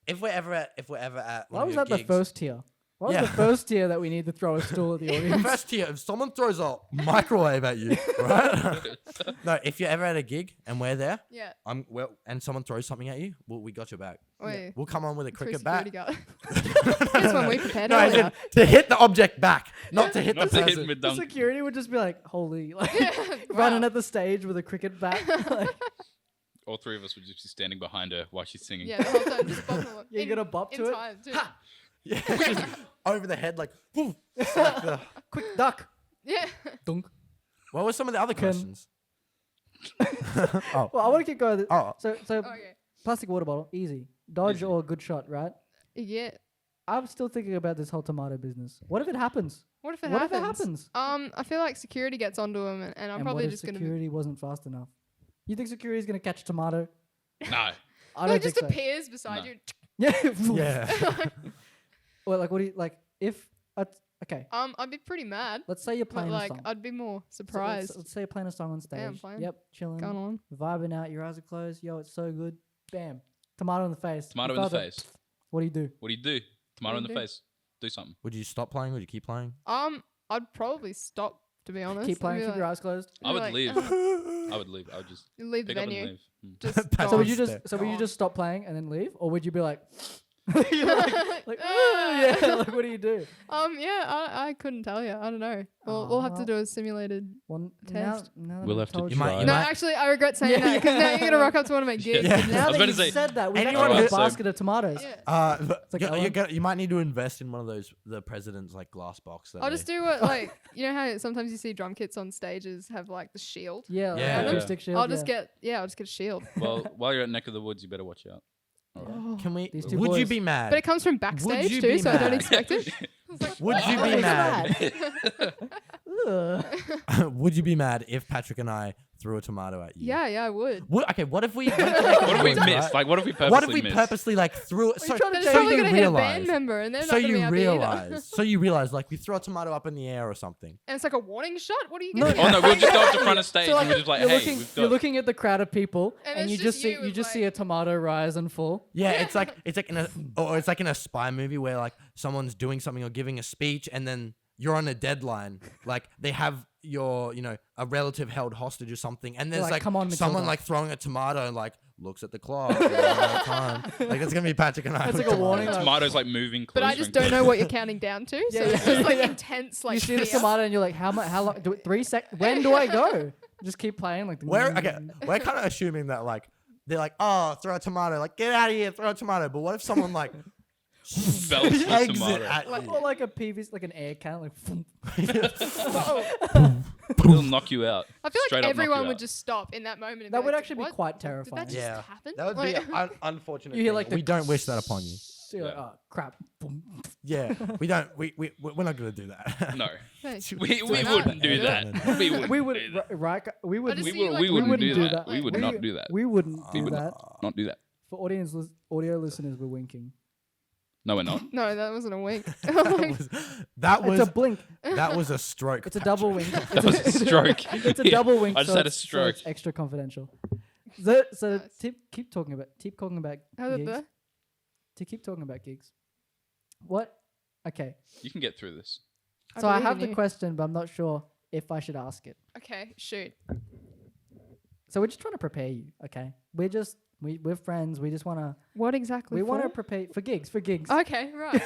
if we're ever at one Why of was your that the gigs, first tier? What was Yeah. the first tier that we need to throw a stool at the audience? First tier, if someone throws a microwave at you, right? No, if you're ever at a gig and we're there, Yeah. and someone throws something at you, we got your back. Wait. We'll come on with a Through cricket bat. security guard. That's when we prepared No, as earlier. in to hit the object back, not to hit Not the to hit person. with The dunk. security would just be like, holy, like Wow. running at the stage with a cricket bat. Like, All three of us would just be standing behind her while she's singing. Yeah, the whole time just bopping along. Yeah, you gotta bop to in it. time, too. Yeah, just over the head, like, woof. It's like the- quick duck. Yeah. Dunk. What were some of the other Can- questions? Oh, Well, I want to keep going. oh, So Okay. plastic water bottle, easy. Dodge Easy. or good shot, right? Yeah. I'm still thinking about this whole tomato business. What if it happens? What if it What happens? if it happens? I feel like security gets onto him, and I'm And probably what if just gonna. security wasn't fast enough? You think security's gonna catch a tomato? No. I No, don't it just think so. appears beside No. you. Yeah. yeah. Well, like, what do you like? If okay, I'd be pretty mad. let's say you're But playing a like, song. I'd be more So surprised. let's say you're playing a song on stage. I'm playing. Yep, chilling, Going on. vibing out. Your eyes are closed. Yo, it's so good. Bam, tomato in the face. Tomato You in the felt it. face. What do you do? What do you do? Tomato in do the you do? face. Do something. Would you stop playing? Would you keep playing? I'd probably stop, to be honest. Keep playing. I'd Keep be your like, eyes closed. I'd I be would like, leave. I I would leave. I would just leave the pick up and venue. leave. Just Pass So on would you step. just so would you Gone. just stop playing and then leave, or would you be like, you're like yeah, like what do you do? Yeah, I couldn't tell you. I don't know. We'll have to well. do a simulated. Well, Test. now that We'll I've have to told You might- you- you No, might- actually, I regret saying that because now you're gonna rock up to one of my gigs. Yeah. and Now I was that about you to say, said that, we've anyone actually got a who- basket of tomatoes. Yeah. like Ellen. You might need to invest in one of those the president's like glass box. That I'll just do what like you know how sometimes you see drum kits on stages have like the shield. Yeah, Yeah. like Yeah. acoustic shield. I'll just yeah. I'll just get a shield. Well, while you're at neck of the woods, you better watch out. Alright. Can we? These two Would you boys. be mad? But it comes from backstage you too, be so I don't mad? expect it. Would you be It's mad? Ugh. Would you be mad if Patrick and I threw a tomato at you? Yeah, I would. Okay, what if we What if we missed? Like, what if we purposely What if we missed? purposely like threw it? So, trying to There's So probably you gonna hit a band realize. member, and they're So not gonna be you happy either. realize. So you realize, like, we throw a tomato up in the air or something. And it's like a warning shot. What are you No. getting? Oh no, we'll just go up to front of stage So, and we're just like, you're hey, looking, we've you're got. looking at the crowd of people, And and it's you just just see you with, see a like- tomato rise and fall. Yeah, it's like in a spy movie where like someone's doing something or giving a speech, and then you're on a deadline. Like they have your, a relative held hostage or something, and there's like, like "Come on, someone Matilda." like throwing a tomato and like looks at the clock. We don't have time. Like it's gonna be Patrick and I. It's with like a warning, tomatoes. Tomatoes like moving closer. But I just and don't closer. know what you're counting down to. So Yeah, it's yeah, just like yeah. intense, like You see the fear. tomato, and you're like, how long? 3 seconds? When do I go? Just keep playing like. We're kind of assuming that like they're like, oh, throw a tomato, like get out of here, throw a tomato. But what if someone like Belts the pegs tomato. it at Like, you? or like a PVC, like an air can, like. It'll knock you out. I feel Straight like up knock you everyone would out. just stop in that moment. And That be would like, actually be "What? quite Did terrifying. that just Yeah, happen? that would Like- be an unfortunate. You hear thing. like the we don't wish that upon you. You're like, Yeah. oh crap! Boom. Yeah, we don't. We're not gonna do that. No, Hey, we not. wouldn't do that. We wouldn't. We do would that. right? We would. just We, see you, will, like, we wouldn't wouldn't do do that. that. We would We- not do that. We wouldn't We do would that. not do that. For audio listeners, we're winking. No, we're not. No, that wasn't a wink. that was It's a blink. that was a stroke. It's a double wink. That was a stroke. It's a Yeah, double wink. I just so had a it's- so stroke. it's extra confidential. So Nice. keep talking about How's it gigs. there? To keep talking about gigs. What? Okay. You can get through this. So I believe have in the you. question, but I'm not sure if I should ask it. Okay, shoot. So we're just trying to prepare you. Okay. We're friends. We just wanna What exactly? we want to for? prepare for gigs. For gigs. Okay, right.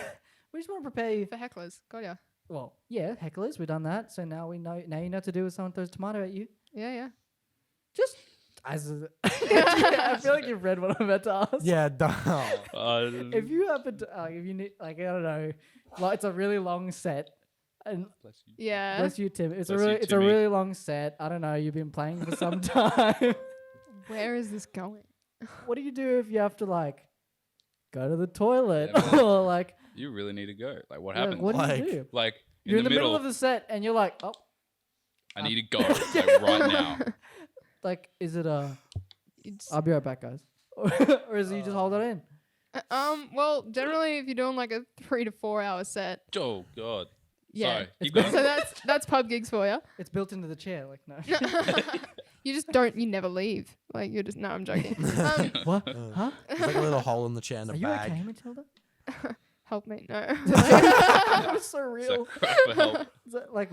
We just want to prepare you. For hecklers. Got ya. Well, yeah, hecklers. We've done that. So now we know. Now you know what to do if someone throws tomato at you. Yeah, yeah. Just as I feel like you've read what I'm about to ask. Yeah, If you happen to, if you need, like, I don't know, like, it's a really long set, and Yeah. bless you, Tim. It's Bless a you, really, it's a Timmy. really long set. I don't know. You've been playing for some time. Where is this going? What do you do if you have to like go to the toilet Yeah, man. or like? You really need to go. Like, what yeah, happened? what do you Like- do? Like, You're in the middle, middle of the set, and you're like, oh, I need to go like, right now. like, is it a? It's- I'll be right back, guys. Or is it you just hold it in? Well, generally, if you're doing like a 3 to 4 hour set, Oh God. yeah. Sorry. Keep It's going. So that's pub gigs for you. It's built into the chair. Like, no. You never leave. Like you're just no, I'm joking. What? Huh? There's like a little hole in the chair in Are the you bag. okay, Matilda? Help me, no. That was so So real. crap for help. Is that like,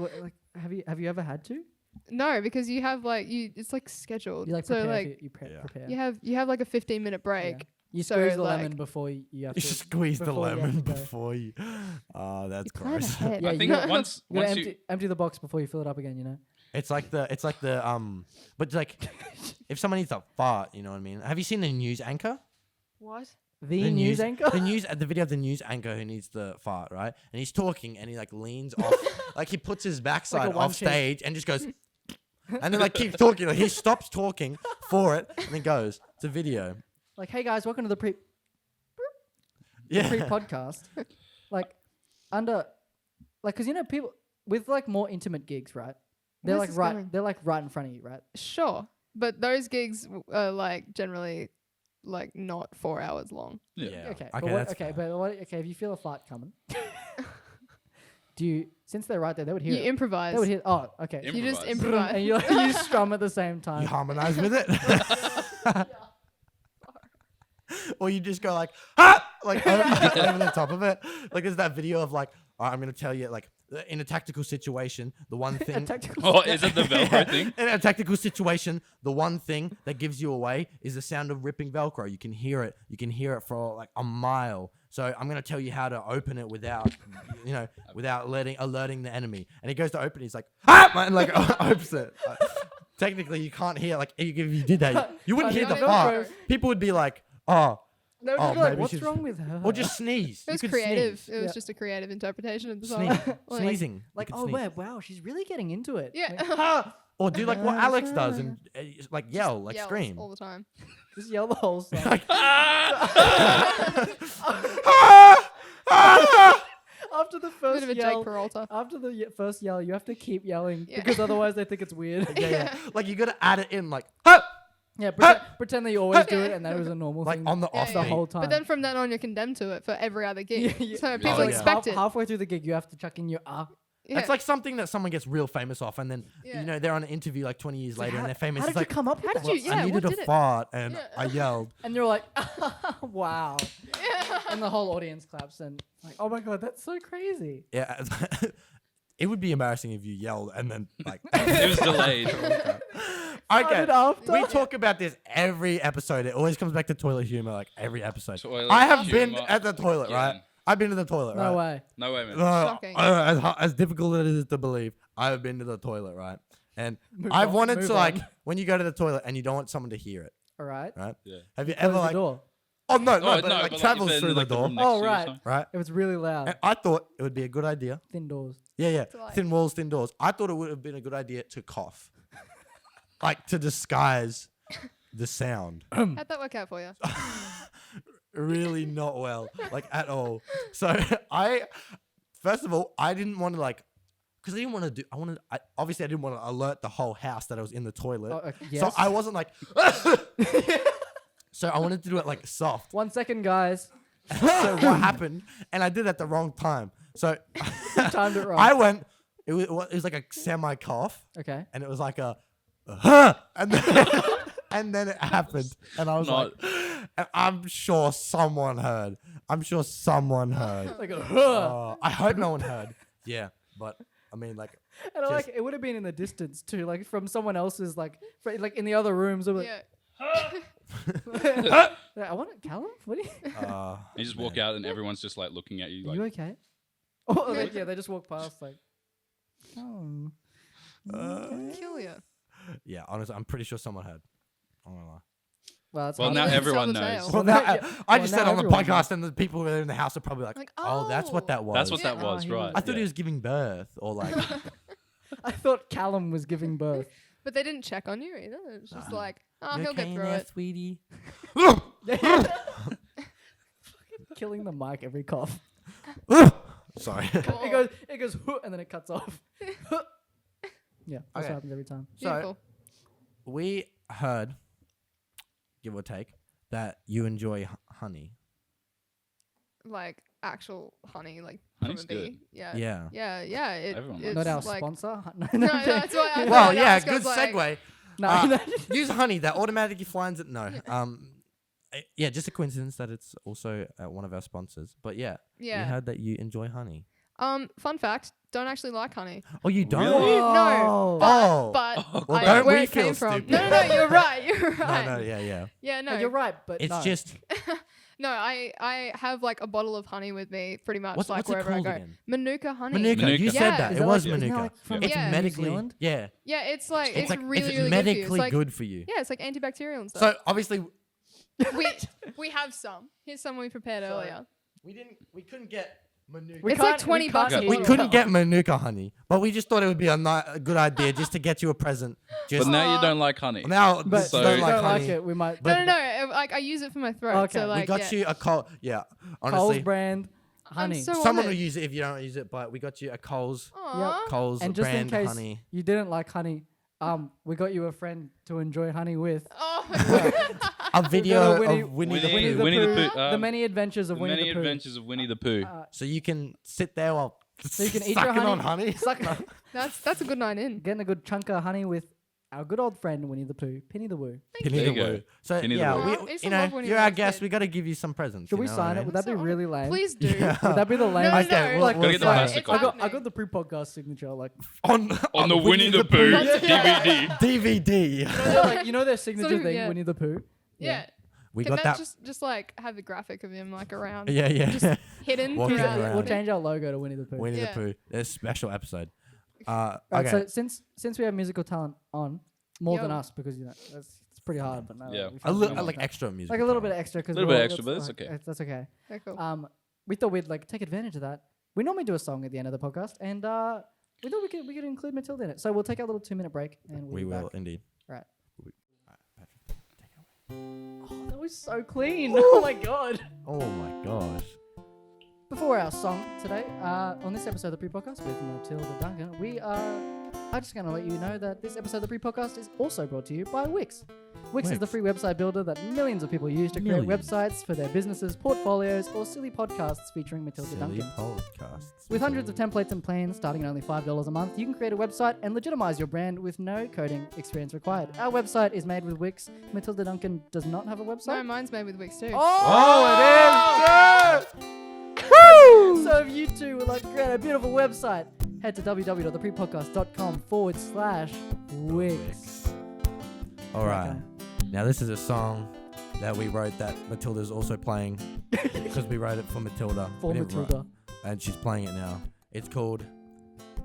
have you ever had to? No, because you have like it's like scheduled. You like so prepare. like Yeah. prepare. you have like a 15-minute break. Yeah. You So, squeeze the like- lemon before you have You to. squeeze the before you have lemon to go. before you. Oh, that's You plan gross. ahead. Yeah, I you think gotta- once You gotta you empty the box before you fill it up again. You know. It's like the but like if someone needs a fart, you know what I mean? Have you seen the news anchor? What? The news anchor. The video of the news anchor who needs the fart, right? And he's talking and he like leans off, like he puts his backside one off chin. stage and just goes, and then like keeps talking. Like, he stops talking for it and then goes. It's a video. Like, hey guys, welcome to the Yeah. pre-podcast. Like, because you know people with like more intimate gigs, right? They're Where's like this right. going? They're like right in front of you, right? Sure, but those gigs are like generally like not 4 hours long. Yeah. Okay. Okay, that's fair. Okay. If you feel a fart coming, do you? Since they're right there, they would hear You it. improvise. They would hear. Oh, okay. You just Improvise. improvise. And you strum at the same You time. harmonize with it. Or you just go like, ah! Like over the top of it. Like there's that video of like, all right, I'm going to tell you like in a tactical situation, the one A thing. tactical. Oh, is it the Velcro thing? In a tactical situation, the one thing that gives you away is the sound of ripping Velcro. You can hear it. You can hear it for like a mile. So I'm going to tell you how to open it without, without alerting the enemy. And he goes to open it. He's like, ah! And like opens it. Technically, you can't hear. Like if you did that, you wouldn't hear the Velcro. fart. People would be like, oh. They would Oh, just be like, maybe what's she's- wrong with her? Or just sneeze. It was You could creative. sneeze. It was Yeah. just a creative interpretation of the song. Sneeze. Like- Sneezing. You Like, could oh, sneeze. wow, she's really getting into it. Yeah. Like, ah! Or do like what Alex does and like yell, like Yells scream. all the time. Just yell the whole song. Like, After after the first Bit of a yell, Jake Peralta. after the first yell, you have to keep yelling Yeah. because otherwise they think it's weird. Yeah. Like you gotta add it in, like, huh! Yeah, pretend that you always do it and that it was a normal Like thing on the Yeah, off the beat. whole time. But then from then on, you're condemned to it for every other gig. Yeah, So yeah. people Oh, yeah. expect it. Halfway through the gig, you have to chuck in your Yeah. It's like something that someone gets real famous off, and then Yeah. you know they're on an interview like 20 years later, and they're famous. How It's did you like, come up with how that? did you- I Yeah, needed what a did it- fart, and Yeah. I yelled. And you're like, wow. And the whole audience claps and like, oh my god, that's so crazy. Yeah, it would be embarrassing if you yelled and then like. It was delayed. Okay, Started after. we talk about this every episode. It always comes back to toilet humor, like every episode. Toilet I have been humor at the toilet, again. right? I've been to the toilet, right? No way. No way, man. Shocking. As difficult as it is to believe, I've been to the toilet, right? And Move I've on, wanted move to like on. when you go to the toilet and you don't want someone to hear it, All right. right? Yeah. Have you Close ever the like? door. Oh no, Oh, but like but travels if they're through in, the like, door, room next Oh, to you or right. something. right? It was really loud. And I thought it would be a good idea. Thin doors. Yeah. To, like- Thin walls, thin doors. I thought it would have been a good idea to cough, like to disguise the sound. How'd that work out for you? Really not well, like at all. So first of all, I didn't want to like, because I didn't want to do. Obviously I didn't want to alert the whole house that I was in the toilet. Oh, So yes. I wasn't like. So I wanted to do it like soft. 1 second, guys. So what happened? And I did it at the wrong time. So Timed it wrong. I went. It was like a semi cough, Okay. and it was like a, huh, and then, and then it happened, and I was Not- like, and I'm sure someone heard. I'm sure someone heard. Like a I hope no one heard. Yeah, but I mean, like, And I like it would have been in the distance too, like from someone else's like like in the other rooms. I'm like, Yeah. I want it, Callum. What are you? You just walk out and everyone's just like looking at you Are like, you okay? Oh, they just walk past like. Oh. Kill you. yeah. Honestly, I'm pretty sure someone heard. I don't know. Well, that's well, hard now to- Tell everyone the knows. tale. Well, now yeah. I Well, just now said on the everyone podcast, and the people who are in the house are probably like, "Oh, that's what that was." That's what that Yeah. was, Oh, he right? I thought yeah. he was giving birth, or like, I thought Callum was giving birth. But they didn't check on you either. It's just like, oh, "You he'll okay get in through there, it. sweetie." Fucking killing the mic every cough. Sorry. It goes, "Huh," and then it cuts off. Yeah, that's Okay. what happens every time. So Beautiful. we heard, give or take, that you enjoy honey. Like actual honey, like Honey's from a bee. good. Yeah. Yeah. Yeah. Everyone It's Not our like, sponsor. No, that's why I Well, thought yeah, that was good like- segue. No, Use honey that automatically finds it. No. Yeah, just a coincidence that it's also one of our sponsors. But yeah, Yeah. we heard that you enjoy honey. Fun fact: don't actually like honey. Oh, you don't? Really? No, Oh. but Well, I, don't where we it came feel from. stupid? No, you're right. You're right. No, yeah. Yeah, no, you're right, but It's no. just No, I have like a bottle of honey with me pretty much what's like it wherever called I go. again? Manuka honey. Manuka. You Manuka. said Yeah. that. Is It that was like- isn't that Manuka. like from It's Yeah. New medically, Zealand? yeah. Yeah, it's like It's like really it's really medically good for you. It's like, good for you. Yeah, it's like antibacterial and stuff. So obviously we have some. Here's some we prepared earlier. we couldn't get Manuka. We It's like can't- 20 we bucks can't a eat We bottle. couldn't get Manuka honey, but we just thought it would be a good idea just to get you a present. Just But now you don't like honey. now, But just So- if don't you like don't like honey. it, we might. But- No. Like I use it for my throat. Okay. So We like We got yeah. you a Coles. Yeah, Coles honestly, brand honey. so someone will honoured. use it if you don't use it. But we got you a Coles Aw. Coles And just in brand case honey. you didn't like honey, we got you a friend to enjoy honey with. Oh my god. A video Winnie- of Winnie the Winnie Pooh, Winnie the Pooh. The many adventures of The Winnie many the Pooh. adventures of Winnie the Pooh. so you can sit there while So you can eat your sucking honey. on honey. Suck, That's a good night in. getting a good chunk of honey with our good old friend Winnie the Pooh, Penny the Woo. Penny There the you go. Woo. So Penny the yeah, Woo. Aw, I we, used you to know, love Winnie you're when I our was guest. kid. We got to give you some presents. Should you we know sign what I it? Would mean? that be really lame? Please do. Yeah. Would that be the lame? No, Okay, no. we'll- Like, we'll get the sign it. plastic I got happening. the pre-podcast signature. Like, on the Winnie the Pooh DVD. DVD. you know their signature So, thing, yeah. Winnie the Pooh. Yeah. We Can got that that. just like have the graphic of him like around Yeah. just hidden Walking throughout around. We'll the change our logo to Winnie the Pooh. Winnie Yeah. the Pooh. It's a special episode. Right, Okay. so since we have musical talent on more than Yo. us, because you know it's pretty hard, but no, Yeah. we a found little someone like that- extra music. like a little bit extra because Little bit extra, but it's okay. That's okay. Okay, cool. We thought we'd like take advantage of that. We normally do a song at the end of the podcast, and we thought we could include Matilda in it. So we'll take a little 2-minute break, and we'll We be will back. indeed. Right. Patrick, take it away. Oh, that was so clean. Oh my god. Oh my gosh. Before our song today, on this episode of the PrePodcast with Matilda Duncan, we are just going to let you know that this episode of the PrePodcast is also brought to you by Wix. Wix is the free website builder that millions of people use to create websites for their businesses, portfolios, or silly podcasts featuring Matilda Duncan. With hundreds of templates and plans starting at only $5 a month, you can create a website and legitimize your brand with no coding experience required. Our website is made with Wix. Matilda Duncan does not have a website. No, mine's made with Wix too. Oh, it is! Woo! So if you too would like to create a beautiful website, head to www.thepredpodcast.com/Wix. All right. Now this is a song that we wrote that Matilda's also playing because we wrote it for Matilda. For Matilda. And she's playing it now. It's called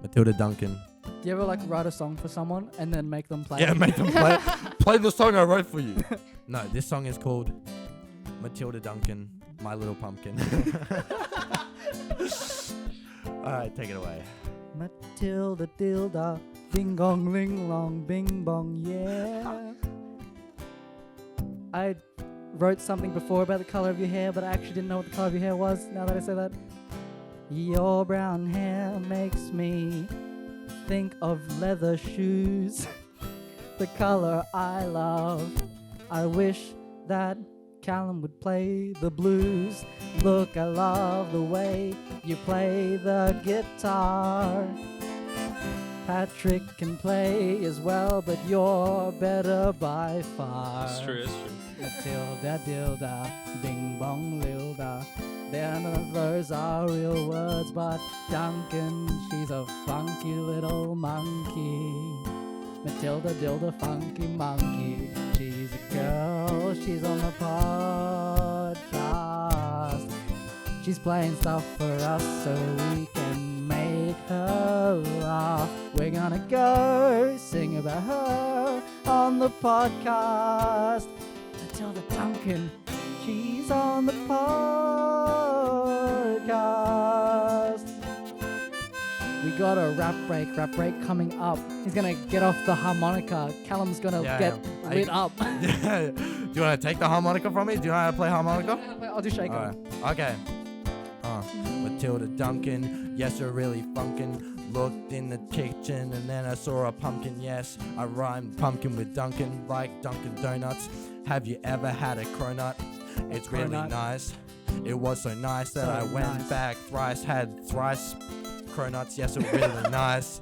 Matilda Duncan. Do you ever like write a song for someone and then make them play? Yeah, make them play the song I wrote for you. No, this song is called Matilda Duncan, My Little Pumpkin. All right, take it away. Matilda dilda, ding gong ling long, bing bong, yeah. I wrote something before about the color of your hair, but I actually didn't know what the color of your hair was. Now that I say that, your brown hair makes me think of leather shoes. The color I love. I wish that Callum would play the blues. Look, I love the way you play the guitar. Patrick can play as well, but you're better by far. It's true, it's true. Matilda dilda, ding bong lilda. None of those are real words, but Duncan, she's a funky little monkey. Matilda dilda, funky monkey. She's a girl, she's on the podcast. She's playing stuff for us so we can make her laugh. We're gonna go sing about her on the podcast. Matilda Duncan, she's on the podcast. We got a rap break coming up. He's gonna get off the harmonica. Callum's gonna get lit up. Do you want to take the harmonica from me? Do you know how to play harmonica? I'll do shake on. Okay. Matilda Duncan, yes, you're really funkin'. Looked in the kitchen and then I saw a pumpkin, yes. I rhymed pumpkin with Duncan, like Dunkin' Donuts. Have you ever had a cronut? It's really nice. It was so nice that I went back thrice, had thrice cronuts, yes, it was really nice.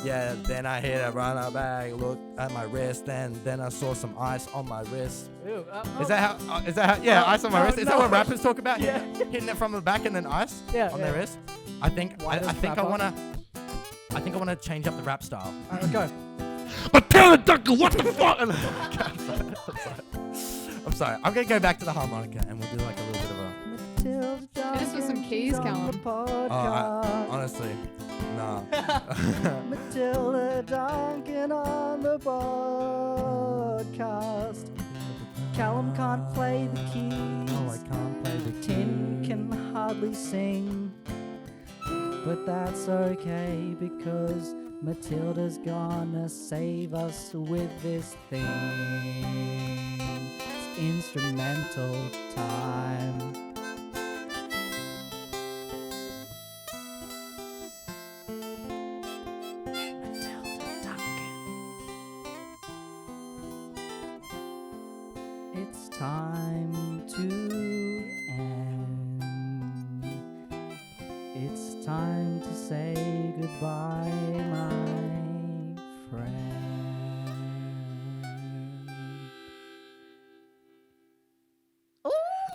Yeah, then I hit a runner bag, looked at my wrist, and then I saw some ice on my wrist. Ew, Is that how? Yeah, ice on my wrist. Is that what rappers talk about? Yeah. Hitting it from the back and then ice on their wrist. I think I wanna change up the rap style. Let's go. Matilda Duncan, what the fuck? I'm sorry. I'm gonna go back to the harmonica and we'll do like a little bit of a. Matilda Duncan, This was some keys, Callum. Honestly, nah. Matilda Duncan on the podcast. Callum can't play the keys. No, I can't play the Tim can hardly sing. But that's okay because Matilda's gonna save us with this thing. It's instrumental time. Matilda Duncan. It's time to end. It's time to say goodbye, my friend.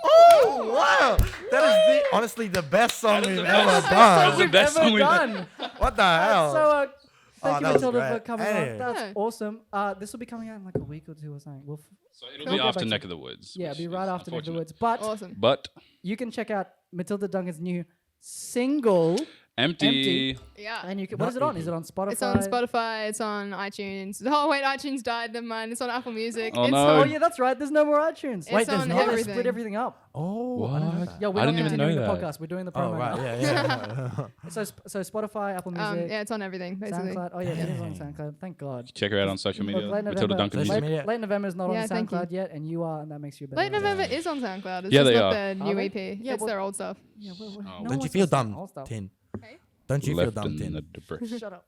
Oh, wow! That is honestly the best song we've ever That done. was the best song we've done. What the hell? So, thank you, that was Matilda, great. for coming Hey. on. That's Yeah. awesome. This will be coming out in like a week or two or something. So it'll We'll be go after back Neck to- of the Woods. Yeah, which it'll be right is after Neck of the unfortunate. Woods. But Awesome. But you can check out Matilda Duncan's new single. Empty. Yeah. And you can, what is it on? Is it on Spotify? It's on Spotify. It's on iTunes. Oh wait, iTunes died. Never mind. It's on Apple Music. Oh, it's no. Oh yeah, that's right. There's no more iTunes. Wait, It's there's on not? They everything. split everything up. Oh, I didn't know that. Yeah, we're I not didn't even know continuing the that. podcast. We're doing the Oh, promo right. now. Yeah. So Spotify, Apple Music, Yeah, it's on everything basically. SoundCloud. Oh yeah, it is on SoundCloud. Thank God. Check her out on social media. Look, late Matilda November, Duncan Social Music. media. Late November is not Yeah, on thank you. SoundCloud yet, and you are, and that makes you a better. Late November is on SoundCloud. It's Yeah, just they not are. their new Are they? EP. Yeah, It's well- their old stuff. Yeah, Oh. no Don't you one's feel listening to dumb, old stuff. Tin? Hey? Don't you feel Left dumb, in the Tin? depression. Shut up.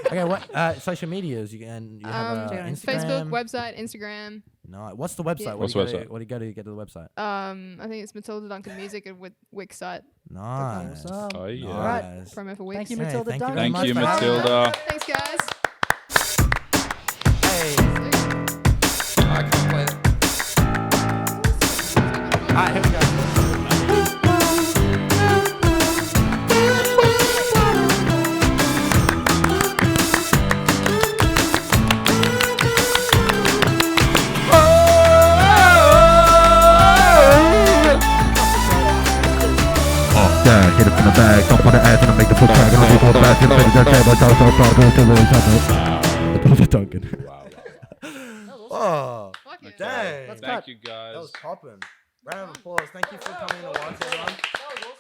Okay, what social medias you have Facebook, Instagram. Facebook, website, Instagram. No, what's the website? Yeah. What's the website? What do you go to get to the website? I think it's Matilda Duncan Music and with Wix site. Nice. Awesome. Oh yeah. All right. Nice. Promo for Wix. Thank you, Hey, Matilda thank you Duncan. very Thank you, much for having Matilda. Thanks, guys. Hey. I can play that. Alright, here we go. Yeah, hit it from the back, dump on the ass, and I make the foot crack, and I go back, and finish that table, Matilda Duncan. Wow. Oh, Fuck yeah. dang. Let's Thank cut. you guys. That was popping. Round of applause. Thank you for coming to watch, everyone. That was awesome.